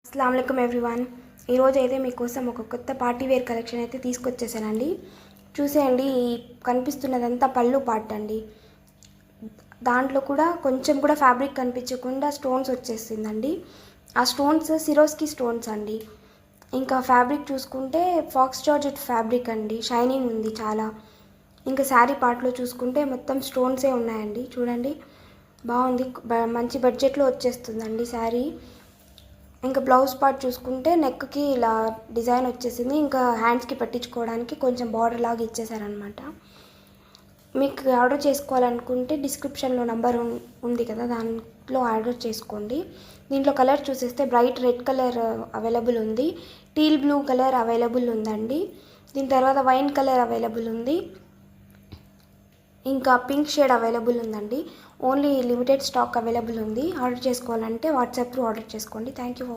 అస్సలాము అలైకుమ్ everyone. ఈరోజు అయితే మీకోసం ఒక కొత్త పార్టీ వేర్ కలెక్షన్ అయితే తీసుకొచ్చేసానండి. చూసేయండి, ఈ కనిపిస్తున్నదంతా పళ్ళు పార్ట్ అండి. దాంట్లో కూడా కొంచెం కూడా ఫ్యాబ్రిక్ కనిపించకుండా స్టోన్స్ వచ్చేసిందండి. ఆ స్టోన్స్ సిరోస్కి స్టోన్స్ అండి. ఇంకా ఫ్యాబ్రిక్ చూసుకుంటే ఫాక్స్ జార్జెట్ ఫ్యాబ్రిక్ అండి, షైనింగ్ ఉంది చాలా. ఇంకా శారీ పార్ట్లో చూసుకుంటే మొత్తం స్టోన్సే ఉన్నాయండి. చూడండి, బాగుంది, మంచి బడ్జెట్లో వచ్చేస్తుందండి శారీ. ఇంకా బ్లౌజ్ పార్ట్ చూసుకుంటే నెక్కి ఇలా డిజైన్ వచ్చేసింది. ఇంకా హ్యాండ్స్కి పట్టించుకోవడానికి కొంచెం బార్డర్ లాగా ఇచ్చేసారనమాట. మీకు ఆర్డర్ చేసుకోవాలనుకుంటే డిస్క్రిప్షన్లో నంబర్ ఉంది కదా, దాంట్లో ఆర్డర్ చేసుకోండి. దీంట్లో కలర్ చూసేస్తే బ్రైట్ రెడ్ కలర్ అవైలబుల్ ఉంది, టీల్ బ్లూ కలర్ అవైలబుల్ ఉందండి. దీని తర్వాత వైన్ కలర్ అవైలబుల్ ఉంది, ఇంకా పింక్ షేడ్ అవైలబుల్ ఉందండి. ఓన్లీ లిమిటెడ్ స్టాక్ అవైలబుల్ ఉంది. ఆర్డర్ చేసుకోవాలంటే వాట్సాప్ త్రూ ఆర్డర్ చేసుకోండి. Thank you.